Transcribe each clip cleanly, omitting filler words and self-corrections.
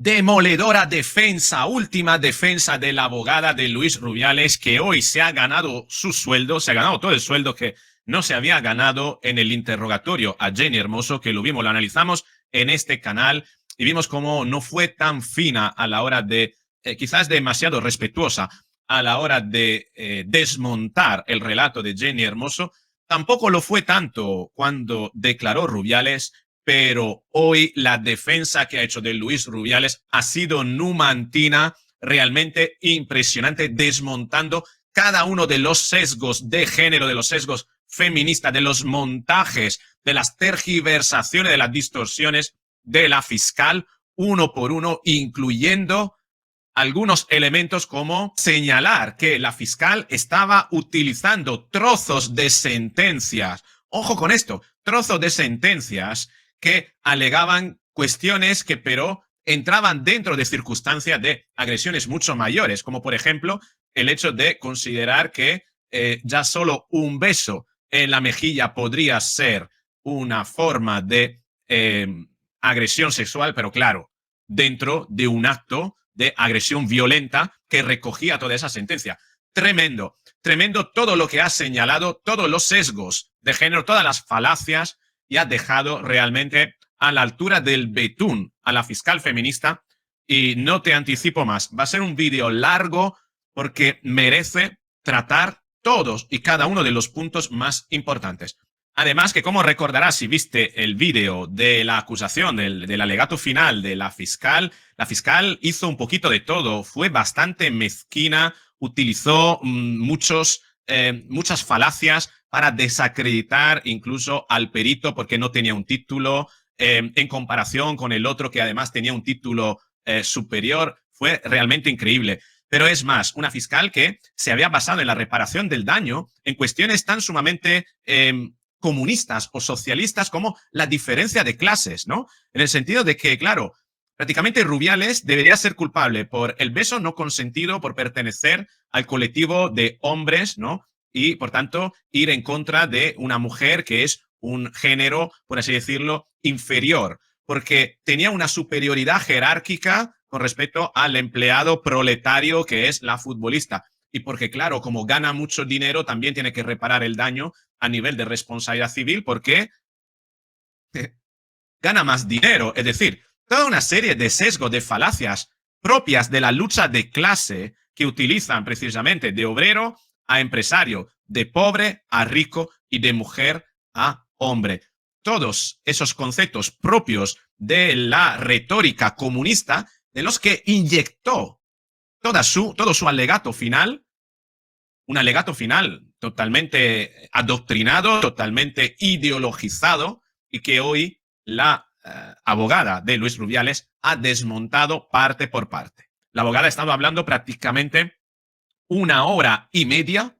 Demoledora defensa, última defensa de la abogada de Luis Rubiales, que hoy se ha ganado su sueldo, se ha ganado todo el sueldo que no se había ganado en el interrogatorio a Jenny Hermoso, que lo vimos, lo analizamos en este canal y vimos cómo no fue tan fina a la hora de, quizás demasiado respetuosa a la hora de desmontar el relato de Jenny Hermoso. Tampoco lo fue tanto cuando declaró Rubiales, pero hoy la defensa que ha hecho de Luis Rubiales ha sido numantina, realmente impresionante, desmontando cada uno de los sesgos de género, de los sesgos feministas, de los montajes, de las tergiversaciones, de las distorsiones de la fiscal, uno por uno, incluyendo algunos elementos como señalar que la fiscal estaba utilizando trozos de sentencias. Ojo con esto, trozos de sentencias que alegaban cuestiones que pero entraban dentro de circunstancias de agresiones mucho mayores, como por ejemplo el hecho de considerar que ya solo un beso en la mejilla podría ser una forma de agresión sexual, pero claro, dentro de un acto de agresión violenta que recogía toda esa sentencia. Tremendo, tremendo todo lo que ha señalado, todos los sesgos de género, todas las falacias, y ha dejado realmente a la altura del betún a la fiscal feminista. Y no te anticipo más, va a ser un vídeo largo porque merece tratar todos y cada uno de los puntos más importantes. Además que, como recordarás si viste el vídeo de la acusación, del alegato final de la fiscal hizo un poquito de todo, fue bastante mezquina, utilizó muchas falacias para desacreditar incluso al perito porque no tenía un título, en comparación con el otro que además tenía un título superior. Fue realmente increíble. Pero es más, una fiscal que se había basado en la reparación del daño en cuestiones tan sumamente comunistas o socialistas como la diferencia de clases, ¿no? En el sentido de que, claro, prácticamente Rubiales debería ser culpable por el beso no consentido, por pertenecer al colectivo de hombres, ¿no? Y, por tanto, ir en contra de una mujer que es un género, por así decirlo, inferior, porque tenía una superioridad jerárquica con respecto al empleado proletario que es la futbolista. Y porque, claro, como gana mucho dinero, también tiene que reparar el daño a nivel de responsabilidad civil porque gana más dinero. Es decir, toda una serie de sesgos, de falacias propias de la lucha de clase que utilizan precisamente de obrero a empresario, de pobre a rico y de mujer a hombre. Todos esos conceptos propios de la retórica comunista de los que inyectó todo su alegato final, un alegato final totalmente adoctrinado, totalmente ideologizado, y que hoy la abogada de Luis Rubiales ha desmontado parte por parte. La abogada ha estado hablando prácticamente 1 hora y media,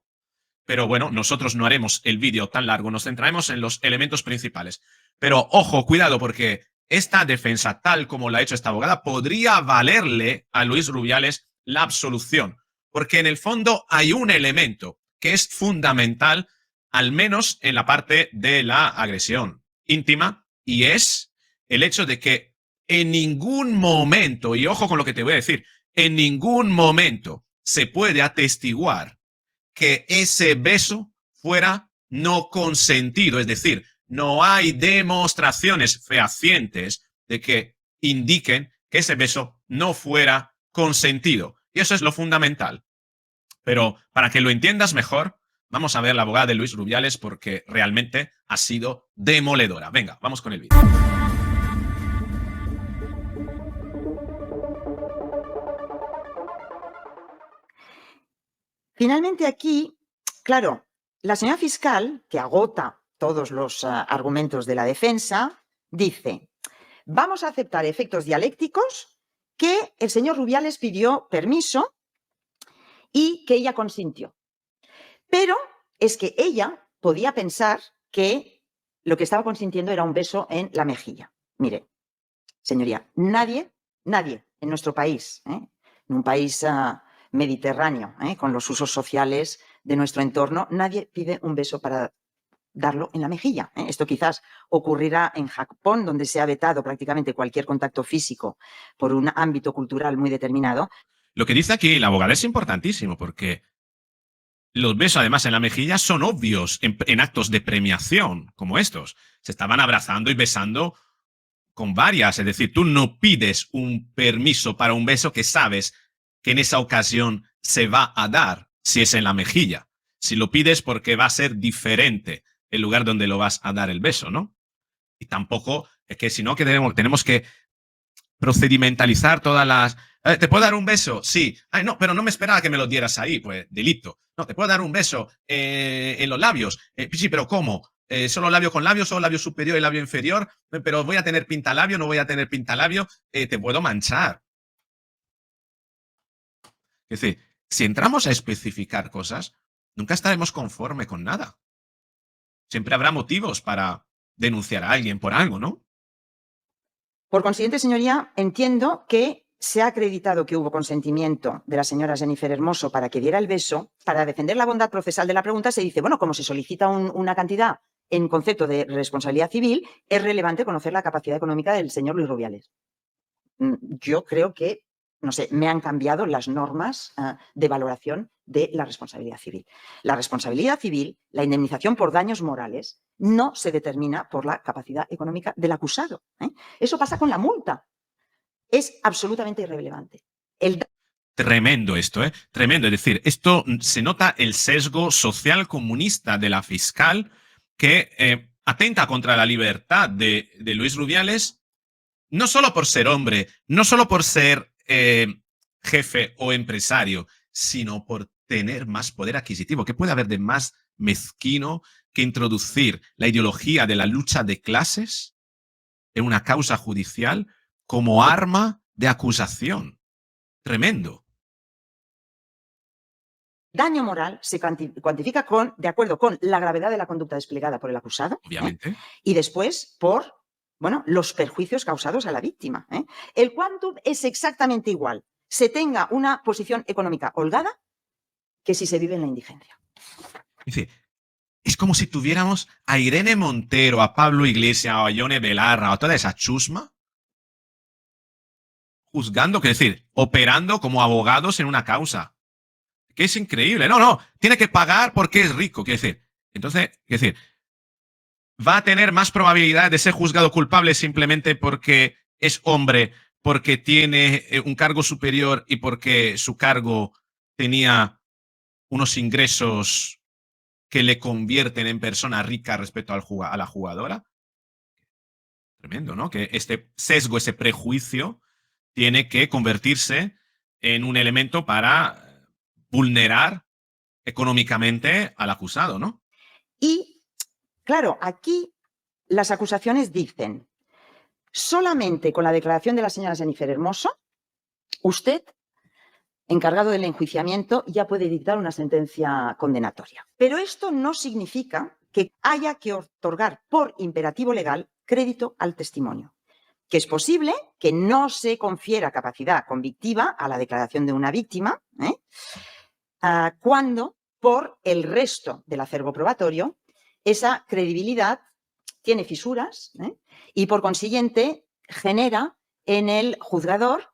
pero bueno, nosotros no haremos el vídeo tan largo, nos centraremos en los elementos principales. Pero ojo, cuidado, porque esta defensa, tal como la ha hecho esta abogada, podría valerle a Luis Rubiales la absolución, porque en el fondo hay un elemento que es fundamental, al menos en la parte de la agresión íntima, y es el hecho de que en ningún momento, y ojo con lo que te voy a decir, en ningún momento se puede atestiguar que ese beso fuera no consentido, es decir, no hay demostraciones fehacientes de que indiquen que ese beso no fuera consentido. Y eso es lo fundamental. Pero para que lo entiendas mejor, vamos a ver la abogada de Luis Rubiales porque realmente ha sido demoledora. Venga, vamos con el vídeo. Finalmente aquí, claro, la señora fiscal, que agota todos los argumentos de la defensa, dice, vamos a aceptar efectos dialécticos que el señor Rubiales pidió permiso y que ella consintió. Pero es que ella podía pensar que lo que estaba consintiendo era un beso en la mejilla. Mire, señoría, nadie en nuestro país, en un país mediterráneo, con los usos sociales de nuestro entorno, nadie pide un beso para darlo en la mejilla. Esto quizás ocurrirá en Japón, donde se ha vetado prácticamente cualquier contacto físico por un ámbito cultural muy determinado. Lo que dice aquí la abogada es importantísimo porque los besos, además, en la mejilla son obvios en actos de premiación como estos. Se estaban abrazando y besando con varias. Es decir, tú no pides un permiso para un beso que sabes que en esa ocasión se va a dar si es en la mejilla. Si lo pides porque va a ser diferente el lugar donde lo vas a dar el beso, ¿no? Y tampoco es que si no, que tenemos que procedimentalizar todas las... ¿Te puedo dar un beso? Sí. Ay, no, pero no me esperaba que me lo dieras ahí. Pues, delito. No, ¿te puedo dar un beso en los labios? Sí, pero ¿cómo? ¿Solo labio con labio, solo labio superior y labio inferior? Pero voy a tener pintalabio, no voy a tener pintalabio. Te puedo manchar. Es decir, si entramos a especificar cosas, nunca estaremos conforme con nada. Siempre habrá motivos para denunciar a alguien por algo, ¿no? Por consiguiente, señoría, entiendo que se ha acreditado que hubo consentimiento de la señora Jennifer Hermoso para que diera el beso. Para defender la bondad procesal de la pregunta se dice, bueno, como se solicita una cantidad en concepto de responsabilidad civil, es relevante conocer la capacidad económica del señor Luis Rubiales. Yo creo que, no sé, me han cambiado las normas de valoración de la responsabilidad civil. La responsabilidad civil, la indemnización por daños morales, no se determina por la capacidad económica del acusado. Eso pasa con la multa. Es absolutamente irrelevante. Tremendo esto, ¿eh? Tremendo. Es decir, esto se nota el sesgo social comunista de la fiscal que atenta contra la libertad de Luis Rubiales, no solo por ser hombre, no solo por ser jefe o empresario, sino por tener más poder adquisitivo. ¿Qué puede haber de más mezquino que introducir la ideología de la lucha de clases en una causa judicial como arma de acusación? Tremendo. Daño moral se cuantifica de acuerdo con la gravedad de la conducta desplegada por el acusado. Obviamente. Y después por, bueno, los perjuicios causados a la víctima. El quantum es exactamente igual, se tenga una posición económica holgada que si se vive en la indigencia. Dice, es como si tuviéramos a Irene Montero, a Pablo Iglesias, a Ione Belarra, a toda esa chusma juzgando, que decir, operando como abogados en una causa. Que es increíble. No, tiene que pagar porque es rico. Quiere decir, entonces, va a tener más probabilidad de ser juzgado culpable simplemente porque es hombre, porque tiene un cargo superior y porque su cargo tenía unos ingresos que le convierten en persona rica respecto a la jugadora. Tremendo, ¿no? Que este sesgo, ese prejuicio, tiene que convertirse en un elemento para vulnerar económicamente al acusado, ¿no? Y, claro, aquí las acusaciones dicen, solamente con la declaración de la señora Jennifer Hermoso, usted, encargado del enjuiciamiento, ya puede dictar una sentencia condenatoria. Pero esto no significa que haya que otorgar por imperativo legal crédito al testimonio. Que es posible que no se confiera capacidad convictiva a la declaración de una víctima cuando, por el resto del acervo probatorio, esa credibilidad tiene fisuras y, por consiguiente, genera en el juzgador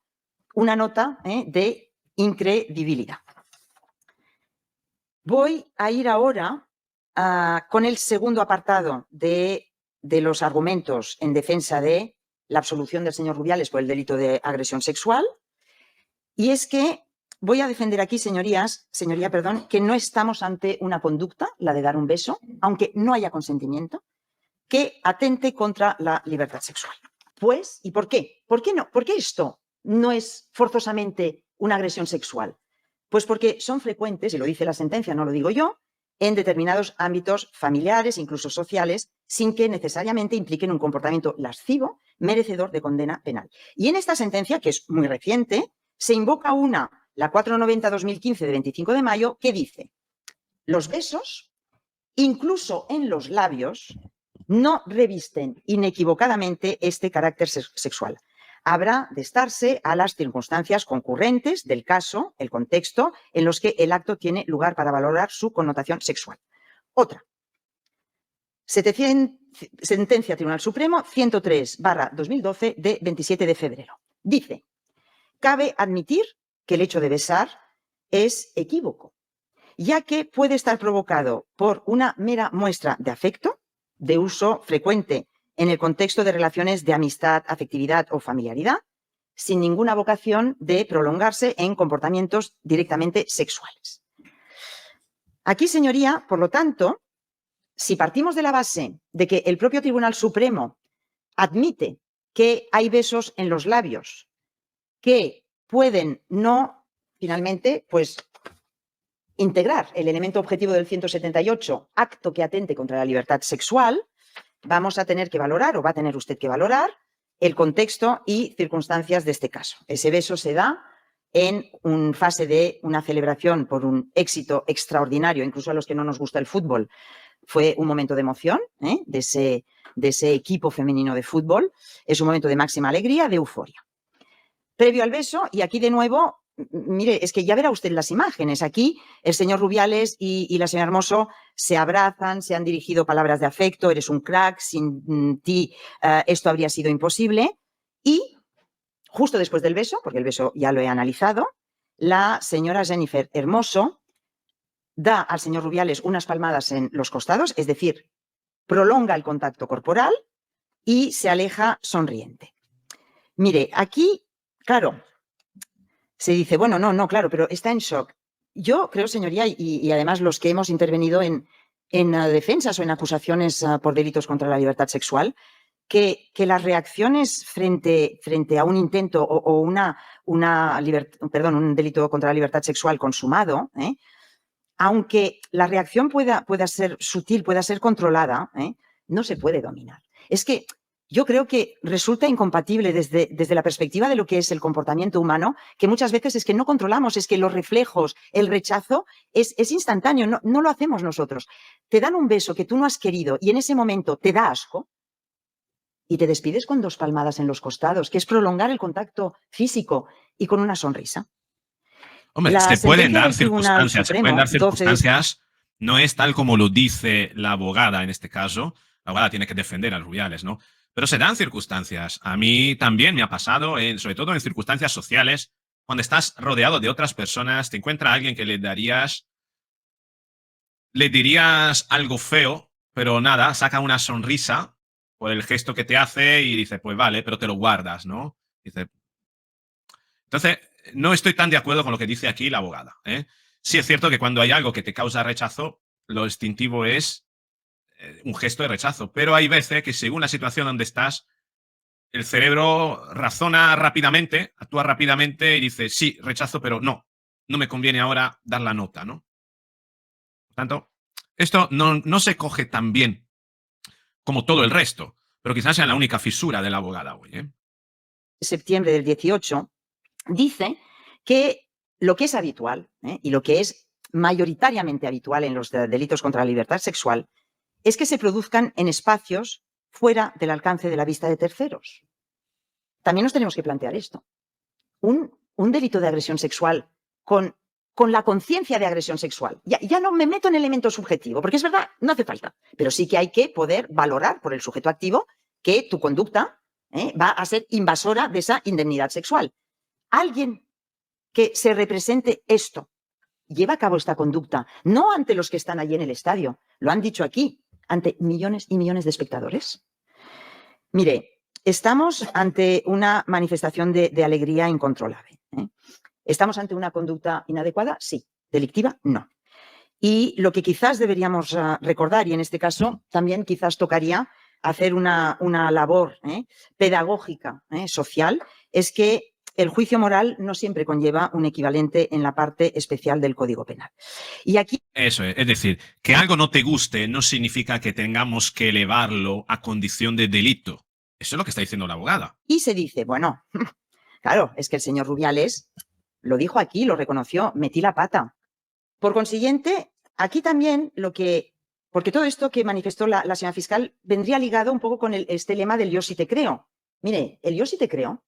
una nota de incredibilidad. Voy a ir ahora con el segundo apartado de los argumentos en defensa de la absolución del señor Rubiales por el delito de agresión sexual. Y es que voy a defender aquí, señoría, que no estamos ante una conducta, la de dar un beso, aunque no haya consentimiento, que atente contra la libertad sexual. Pues, ¿y por qué? ¿Por qué no? ¿Por qué esto no es forzosamente una agresión sexual? Pues porque son frecuentes, y lo dice la sentencia, no lo digo yo, en determinados ámbitos familiares, incluso sociales, sin que necesariamente impliquen un comportamiento lascivo, merecedor de condena penal. Y en esta sentencia, que es muy reciente, se invoca la 490-2015 de 25 de mayo, que dice, los besos, incluso en los labios, no revisten inequivocadamente este carácter sexual. Habrá de estarse a las circunstancias concurrentes del caso, el contexto, en los que el acto tiene lugar para valorar su connotación sexual. Otra. sentencia Tribunal Supremo 103/2012 de 27 de febrero. Dice, cabe admitir que el hecho de besar es equívoco, ya que puede estar provocado por una mera muestra de afecto, de uso frecuente en el contexto de relaciones de amistad, afectividad o familiaridad, sin ninguna vocación de prolongarse en comportamientos directamente sexuales. Aquí, señoría, por lo tanto, si partimos de la base de que el propio Tribunal Supremo admite que hay besos en los labios que pueden no, finalmente, pues integrar el elemento objetivo del 178, acto que atente contra la libertad sexual, vamos a tener que valorar, o va a tener usted que valorar, el contexto y circunstancias de este caso. Ese beso se da en una fase de una celebración por un éxito extraordinario, incluso a los que no nos gusta el fútbol. Fue un momento de emoción de ese equipo femenino de fútbol. Es un momento de máxima alegría, de euforia. Previo al beso, y aquí de nuevo, mire, es que ya verá usted las imágenes. Aquí el señor Rubiales y la señora Hermoso se abrazan, se han dirigido palabras de afecto, eres un crack, sin ti esto habría sido imposible. Y justo después del beso, porque el beso ya lo he analizado, la señora Jennifer Hermoso da al señor Rubiales unas palmadas en los costados, es decir, prolonga el contacto corporal y se aleja sonriente. Mire, aquí, claro, se dice, bueno, no, claro, pero está en shock. Yo creo, señoría, y además los que hemos intervenido en defensas o en acusaciones por delitos contra la libertad sexual, que las reacciones frente a un intento o un delito contra la libertad sexual consumado, aunque la reacción pueda ser sutil, pueda ser controlada, no se puede dominar. Es que yo creo que resulta incompatible desde la perspectiva de lo que es el comportamiento humano, que muchas veces es que no controlamos, es que los reflejos, el rechazo es instantáneo, no lo hacemos nosotros. Te dan un beso que tú no has querido y en ese momento te da asco y te despides con 2 palmadas en los costados, que es prolongar el contacto físico y con una sonrisa. Hombre, se pueden dar circunstancias, no es tal como lo dice la abogada en este caso. La abogada tiene que defender a Rubiales, ¿no? Pero se dan circunstancias. A mí también me ha pasado, sobre todo en circunstancias sociales, cuando estás rodeado de otras personas, te encuentra alguien que le dirías algo feo, pero nada, saca una sonrisa por el gesto que te hace y dice, pues vale, pero te lo guardas, ¿no? Dice. Entonces, no estoy tan de acuerdo con lo que dice aquí la abogada. Sí es cierto que cuando hay algo que te causa rechazo, lo instintivo es un gesto de rechazo, pero hay veces que según la situación donde estás, el cerebro razona rápidamente, actúa rápidamente y dice, sí, rechazo, pero no me conviene ahora dar la nota, ¿no? Por tanto, esto no se coge tan bien como todo el resto, pero quizás sea la única fisura de la abogada hoy. Septiembre del 18, dice que lo que es habitual y lo que es mayoritariamente habitual en los delitos contra la libertad sexual es que se produzcan en espacios fuera del alcance de la vista de terceros. También nos tenemos que plantear esto. Un delito de agresión sexual con la conciencia de agresión sexual. Ya no me meto en elemento subjetivo, porque es verdad, no hace falta, pero sí que hay que poder valorar por el sujeto activo que tu conducta va a ser invasora de esa indemnidad sexual. Alguien que se represente esto lleva a cabo esta conducta, no ante los que están allí en el estadio, lo han dicho aquí, ante millones y millones de espectadores. Mire, estamos ante una manifestación de alegría incontrolable. ¿Estamos ante una conducta inadecuada? Sí. ¿Delictiva? No. Y lo que quizás deberíamos recordar, y en este caso también quizás tocaría hacer una labor pedagógica, social, es que el juicio moral no siempre conlleva un equivalente en la parte especial del Código Penal. Y aquí... Eso es decir, que algo no te guste no significa que tengamos que elevarlo a condición de delito. Eso es lo que está diciendo la abogada. Y se dice, bueno, claro, es que el señor Rubiales lo dijo aquí, lo reconoció, metí la pata. Por consiguiente, aquí también porque todo esto que manifestó la señora fiscal vendría ligado un poco con este lema del yo sí te creo. Mire, el yo sí te creo,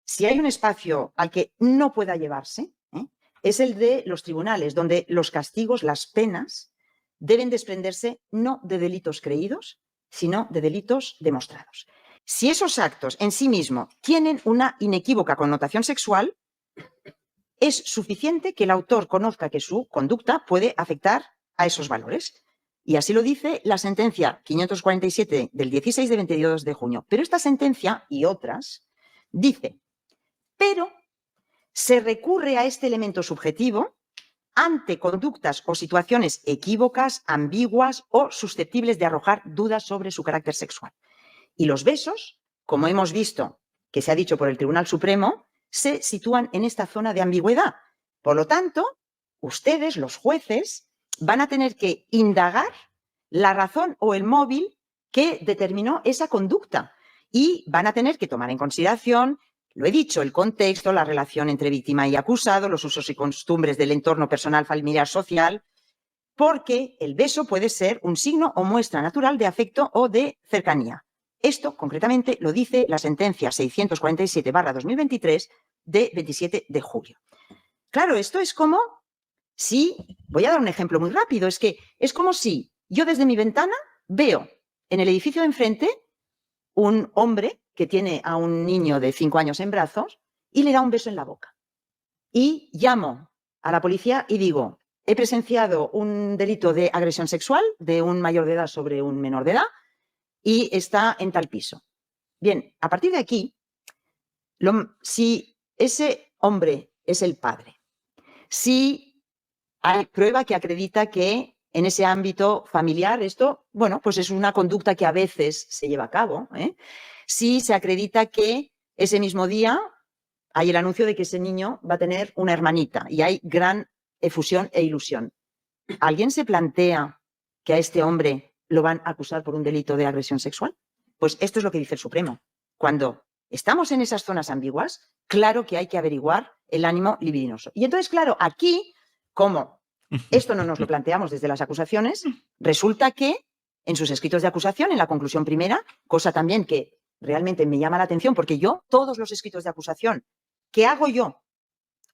si hay un espacio al que no pueda llevarse, es el de los tribunales, donde los castigos, las penas, deben desprenderse no de delitos creídos, sino de delitos demostrados. Si esos actos en sí mismos tienen una inequívoca connotación sexual, es suficiente que el autor conozca que su conducta puede afectar a esos valores. Y así lo dice la sentencia 547 del 16 de 22 de junio. Pero esta sentencia y otras dice, pero se recurre a este elemento subjetivo ante conductas o situaciones equívocas, ambiguas o susceptibles de arrojar dudas sobre su carácter sexual. Y los besos, como hemos visto que se ha dicho por el Tribunal Supremo, se sitúan en esta zona de ambigüedad. Por lo tanto, ustedes, los jueces, van a tener que indagar la razón o el móvil que determinó esa conducta y van a tener que tomar en consideración, lo he dicho, el contexto, la relación entre víctima y acusado, los usos y costumbres del entorno personal, familiar, social, porque el beso puede ser un signo o muestra natural de afecto o de cercanía. Esto, concretamente, lo dice la sentencia 647/2023 de 27 de julio. Claro, esto es como si, voy a dar un ejemplo muy rápido, es como si yo desde mi ventana veo en el edificio de enfrente un hombre que tiene a un niño de 5 años en brazos y le da un beso en la boca. Y llamo a la policía y digo, he presenciado un delito de agresión sexual de un mayor de edad sobre un menor de edad y está en tal piso. Bien, a partir de aquí, si ese hombre es el padre, si hay prueba que acredita que en ese ámbito familiar esto, bueno, pues es una conducta que a veces se lleva a cabo, si se acredita que ese mismo día hay el anuncio de que ese niño va a tener una hermanita y hay gran efusión e ilusión. ¿Alguien se plantea que a este hombre lo van a acusar por un delito de agresión sexual? Pues esto es lo que dice el Supremo. Cuando estamos en esas zonas ambiguas, claro que hay que averiguar el ánimo libidinoso. Y entonces, claro, aquí, como esto no nos lo planteamos desde las acusaciones, resulta que en sus escritos de acusación, en la conclusión primera, cosa también que realmente me llama la atención, porque yo, todos los escritos de acusación que hago yo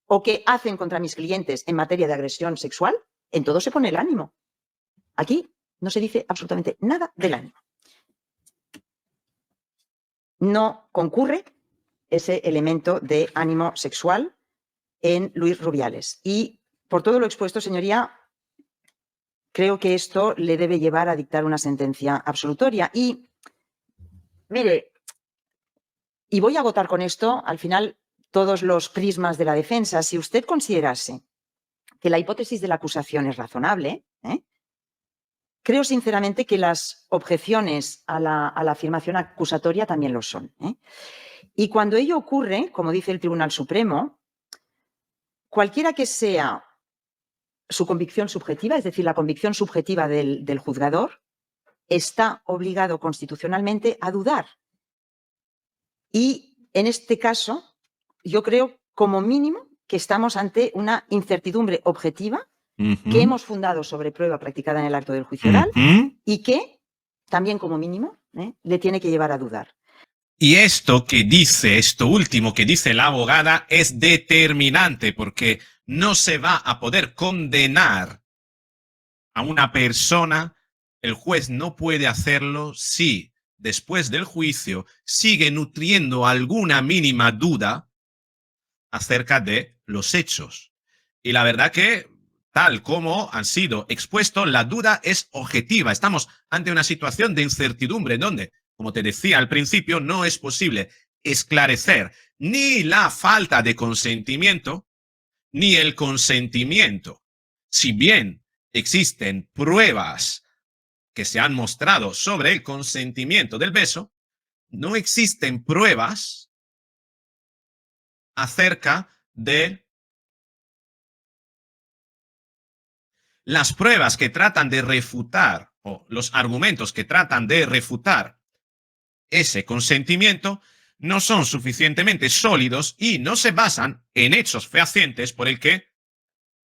o que hacen contra mis clientes en materia de agresión sexual, en todo se pone el ánimo. Aquí no se dice absolutamente nada del ánimo. No concurre ese elemento de ánimo sexual en Luis Rubiales. Y por todo lo expuesto, señoría, creo que esto le debe llevar a dictar una sentencia absolutoria. Y, mire, y voy a agotar con esto, al final, todos los prismas de la defensa. Si usted considerase que la hipótesis de la acusación es razonable, creo sinceramente que las objeciones a la afirmación acusatoria también lo son. Y cuando ello ocurre, como dice el Tribunal Supremo, cualquiera que sea su convicción subjetiva, es decir, la convicción subjetiva del juzgador, está obligado constitucionalmente a dudar. Y en este caso, yo creo como mínimo que estamos ante una incertidumbre objetiva que hemos fundado sobre prueba practicada en el acto del juicio oral y que también como mínimo le tiene que llevar a dudar. Y esto que dice, esto último que dice la abogada es determinante porque no se va a poder condenar a una persona, el juez no puede hacerlo si después del juicio sigue nutriendo alguna mínima duda acerca de los hechos. Y la verdad que, tal como han sido expuestos, la duda es objetiva. Estamos ante una situación de incertidumbre donde, como te decía al principio, no es posible esclarecer ni la falta de consentimiento ni el consentimiento. Si bien existen pruebas que se han mostrado sobre el consentimiento del beso, no existen pruebas acerca de las pruebas que tratan de refutar o los argumentos que tratan de refutar ese consentimiento no son suficientemente sólidos y no se basan en hechos fehacientes por el que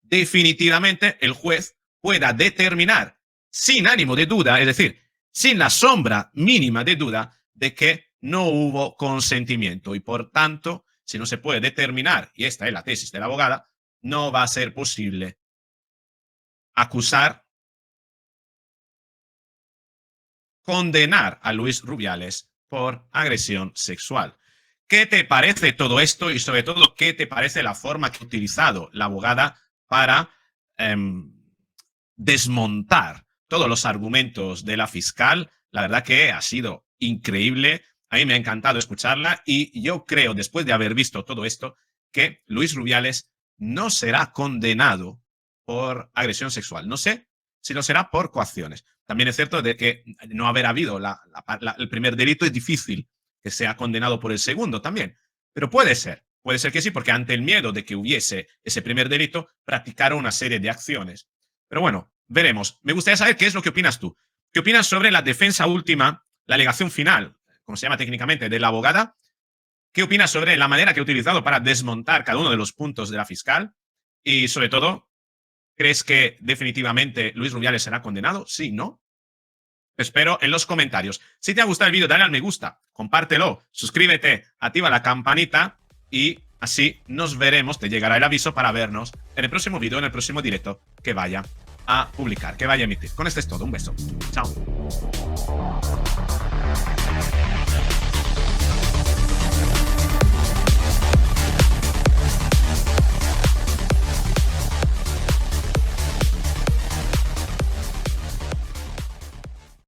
definitivamente el juez pueda determinar sin ánimo de duda, es decir, sin la sombra mínima de duda de que no hubo consentimiento y por tanto, si no se puede determinar, y esta es la tesis de la abogada, no va a ser posible acusar condenar a Luis Rubiales por agresión sexual. ¿Qué te parece todo esto y sobre todo qué te parece la forma que ha utilizado la abogada para desmontar todos los argumentos de la fiscal? La verdad que ha sido increíble. A mí me ha encantado escucharla y yo creo, después de haber visto todo esto, que Luis Rubiales no será condenado por agresión sexual. No sé si lo será por coacciones. También es cierto de que no haber habido el primer delito es difícil que sea condenado por el segundo también. Pero puede ser que sí, porque ante el miedo de que hubiese ese primer delito, practicaron una serie de acciones. Pero bueno, veremos. Me gustaría saber qué es lo que opinas tú. ¿Qué opinas sobre la defensa última, la alegación final, como se llama técnicamente, de la abogada? ¿Qué opinas sobre la manera que ha utilizado para desmontar cada uno de los puntos de la fiscal? Y sobre todo, ¿crees que definitivamente Luis Rubiales será condenado? Sí, ¿no? Espero en los comentarios. Si te ha gustado el vídeo, dale al me gusta, compártelo, suscríbete, activa la campanita y así nos veremos, te llegará el aviso para vernos en el próximo vídeo, en el próximo directo que vaya a publicar, que vaya a emitir. Con esto es todo, un beso. Chao.